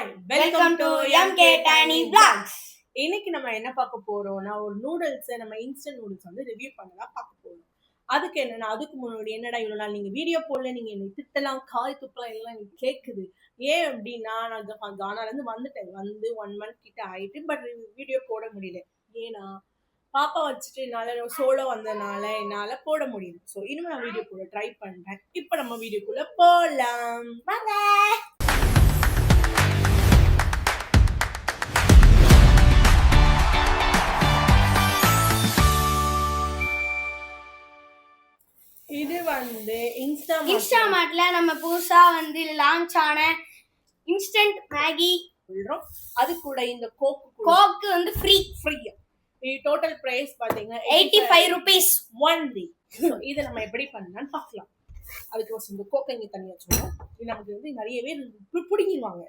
Hi welcome to MK Tiny Vlogs. இன்னைக்கு நம்ம என்ன பார்க்க போறோம்னா ஒரு நூடுல்ஸ் நம்ம இன்ஸ்டன்ட் நூடுல்ஸ் வந்து ரிவ்யூ பண்ணலாம் பார்க்க போறோம். அதுக்கு என்னன்னா அதுக்கு முன்னாடி என்னடா இவ்வளவு நாள் நீங்க வீடியோ போடல, நீங்க என்னை திட்டலாம் காய் துப்பலாம் எல்லாம் எனக்கு கேட்குது. ஏன் அப்படின்னா நான் கானால இருந்து வந்துட்டேன், வந்து 1 month கிட்ட ஆயிட்டு. பட் வீடியோ போட முடியல. ஏன்னா பாப்பா வச்சுட்டு என்னால சோலோ வந்ததுனால என்னால போட முடியல. ஸோ இனிமே நான் வீடியோ போட ட்ரை பண்றேன். இப்போ நம்ம வீடியோக்குள்ள போலாம் வாங்க. இது வந்து இன்ஸ்டாமார்ட்ல நம்ம புதுசா வந்து லான்ச் ஆன இன்ஸ்டன்ட் மேகி சொல்றோம். அது கூட இந்த கோக் வந்து ஃப்ரீ. இது டோட்டல் பிரைஸ் பாத்தீங்கன்னா 85 rupees ஒன்லி. இதை நம்ம எப்படி பண்ணலாம்னு பார்க்கலாம். அதுக்கு இந்த கோக்கை இங்க தண்ணி வச்சுக்கணும். இது நமக்கு வந்து நிறைய பேர் பிடிங்கிடுவாங்க.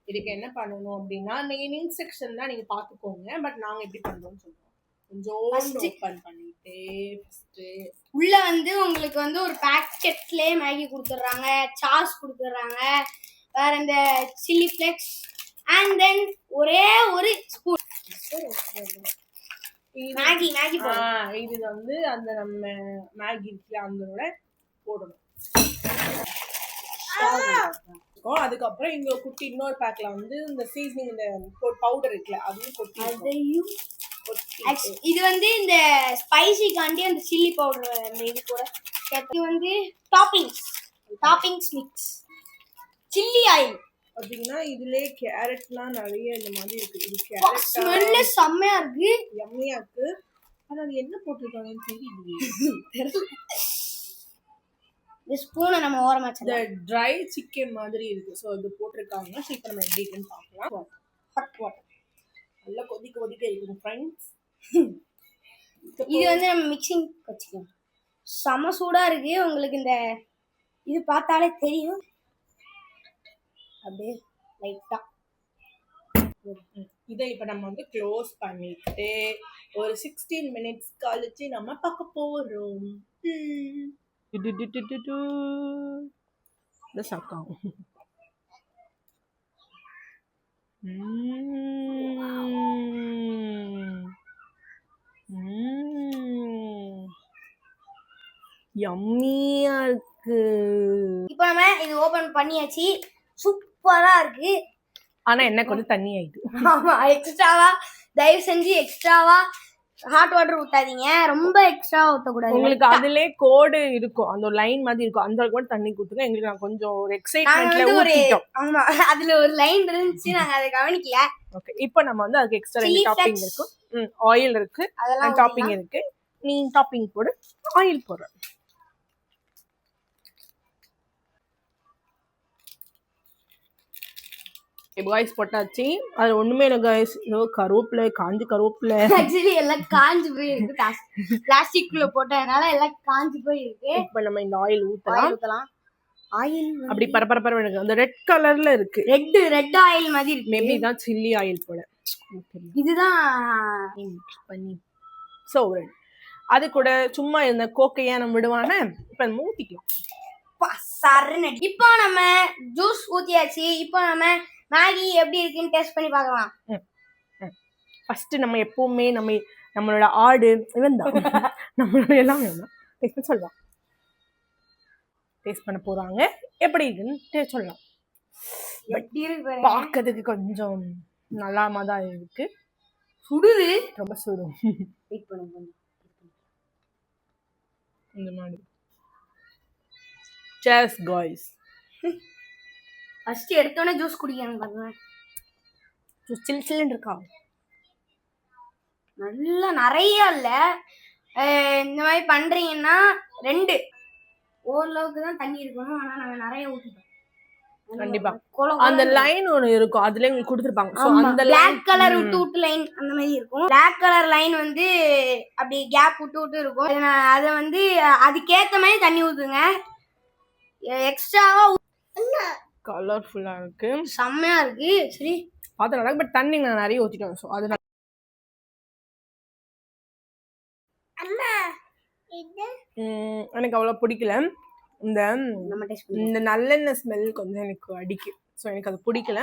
இதுக்கு என்ன பண்ணணும் அப்படின்னா நீங்க இன்ஸ்ட்ரக்ஷன் தான் நீங்க பாத்துக்கோங்க. பட் நாங்க எப்படி பண்றோம்னு சொல்றோம். கொஞ்சம் ஓபன் பண்ணிட்டு உள்ள வந்து உங்களுக்கு வந்து ஒரு பாக்கெட்லயே மேகி கொடுத்துறாங்க, சாஸ் கொடுத்துறாங்க, வேற இந்த சில்லி ஃபிளேக்ஸ் அண்ட் தென் ஒரே ஒரு ஸ்பூன் மேகி இது வந்து அந்த நம்ம மேகி இருக்குல்ல அதோட போடணும். அதுக்கப்புறம் இங்க குட்டி இன்னொரு பேக்ல வந்து இந்த சீசனிங் இந்த பவுடர் இருக்குல்ல அதையும் கொட்டி இது வந்து இந்த ஸ்பைசி காண்டி அந்த சில்லி பவுடர் அந்த இது கூட இது வந்து டாப்பிங்ஸ் மிக்ஸ் சில்லி ஆயில் பாத்தீங்கன்னா இதுலயே கேரட்லாம் நிறைய இந்த மாதிரி இருக்கு. இது கேரட் ஸ்மெல் செம்மையா இருக்கு, யம்மியா இருக்கு. ஆனா அது என்ன போட்டுருக்காங்கன்னு தெரியல. இந்த ஸ்பூனை நம்ம ஓரமா இந்த ட்ரை சிக்கன் மாதிரி இருக்கு. சோ இது போட்டுருக்காங்க. சோ இப்போ நம்ம எப்படி இருக்குன்னு பார்க்கலாம். ஹாட் வாட்டர் நல்லா கொதிக்க இருக்குது ஃப்ரெண்ட்ஸ். இது வந்து நம்ம மிக்சிங் வச்சுக்கலாம். செம சூடா இருக்கு. உங்களுக்கு இந்த இது பார்த்தாலே தெரியும். அப்படியே லைட்டா இதை இப்ப நம்ம வந்து க்ளோஸ் பண்ணிட்டு ஒரு 16 minutes கழிச்சு நம்ம பார்க்க போறோம். யம்மியா இருக்கு. இப்போ நம்ம இது ஓபன் பண்ணியாச்சு. சூப்பரா இருக்கு. ஆனா என்ன கொஞ்சம் தண்ணி ஆயிட்டு. ஆமா, எக்ஸ்ட்ராவா தயவு செஞ்சு எக்ஸ்ட்ராவா ஹாட் வாட்டர் ஊத்தாதீங்க. ரொம்ப எக்ஸ்ட்ராவா ஊத்தக்கூடாது. உங்களுக்கு அதுலயே கோடு இருக்கும், அந்த ஒரு லைன் மாதிரி இருக்கும். அந்த கூட தண்ணி ஊத்துங்க. எங்களுக்கு நான் கொஞ்சம் ஒரு எக்ஸைட்மென்ட்ல ஊத்திட்டோம். ஆமா, அதுல ஒரு லைன் இருந்துச்சு, நாங்க அதை கவனிக்கல. ஓகே, இப்போ நம்ம வந்து அதுக்கு எக்ஸ்ட்ரா ரெண்டு டாப்பிங் இருக்கு. ஆயில் இருக்கு, அதெல்லாம் டாப்பிங் இருக்கு. நீ டாப்பிங் போடு, ஆயில் போடு. காய்ஸ் போட்டாச்சு. அது ஒண்ணுமே இல்லை காய்ஸ். ஏதோ கருவேப்பிலை, காஞ்ச கருவேப்பிலை. ஆக்சுவலி எல்லாம் காஞ்சு போய் இருக்கு. பிளாஸ்டிக்ல போட்டதுனால எல்லாம் காஞ்சு போய் இருக்கு. இப்ப நம்ம இந்த ஆயில் ஊத்தலாம். ஆயில் அப்படி பரபரப்பர இருக்கு. அந்த ரெட் கலர்ல இருக்கு. ரெட் ஆயில் மாதிரி இருக்கு. மேபி தான் சில்லி ஆயில் போல. இதுதான் பண்ணி சோ அது கூட சும்மா இந்த கோக்கையா நம்ம விடுவானே. இப்ப நம்ம ஊத்திக்கலாம். இப்போ நம்ம ஜூஸ் ஊத்தியாச்சு. இப்போ நம்ம மேகி எப்படி இருக்குன்னு டேஸ்ட் பண்ணி பார்க்கலாம். ஃபர்ஸ்ட் நம்ம எப்பவுமே நம்மளோட ஆடு இவன் தான் நம்மளோட எல்லாம் டேஸ்ட் சொல்லலாம். டேஸ்ட் பண்ண போறாங்க. எப்படி இருக்குன்னு டேஸ்ட் சொல்லலாம். பார்க்கிறதுக்கு கொஞ்சம் நல்லாம தான் இருக்கு. சுடுது, ரொம்ப சுடும். வெயிட் பண்ணுங்க. இந்த மாதிரி Cheers guys. ஃபர்ஸ்ட் எடுத்தோனே ஜூஸ் குடிக்கணும் பாருங்க. ஜூஸ் சில்லுன்னு இருக்கா. நல்லா நிறைய இல்ல. இந்த மாதிரி பண்றீங்கன்னா 2 ஓரளவுக்கு தான் தண்ணி இருக்கணும். ஆனா நாங்க நிறைய ஊத்திட்டோம். கண்டிப்பா அந்த லைன் ஒன்னு இருக்கும், அதுல உங்களுக்கு கொடுத்திருப்பாங்க. சோ அந்த Black கலர் விட்டு லைன் அந்த மாதிரி இருக்கும். Black கலர் லைன் வந்து அப்படி கேப் விட்டு இருக்கும். அத வந்து அதுக்கேத்த மாதிரி தண்ணி ஊத்துங்க. எக்ஸ்ட்ராவா கலர்ஃபுல்லா இருக்கு, செம்மையா இருக்கு. சரி பாத்தா பட் தண்ணி நான் நிறைய ஊத்திட்டோம். சோ அது எனக்கு அவ்வளவு பிடிக்கல. இந்த நல்லெண்ணெய் ஸ்மெல் கொஞ்சம் எனக்கு அடிக்கும். ஸோ எனக்கு அது பிடிக்கல.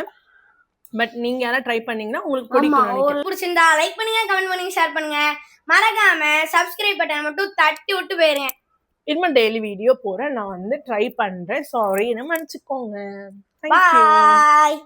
பட் நீங்க யாராவது ட்ரை பண்ணீங்கன்னா உங்களுக்கு பிடிக்கும் நினைக்கிறேன். பிடிச்சிருந்தா லைக் பண்ணுங்க, கமெண்ட் பண்ணுங்க, ஷேர் பண்ணுங்க. மறக்காம சப்ஸ்கிரைப் பட்டன் மட்டும் தட்டி விட்டு போயிருங்க. இனிமே டெய்லி வீடியோ போறேன், நான் வந்து ட்ரை பண்றேன். சாரி, என்ன மன்னிச்சுக்கோங்க. பாய்.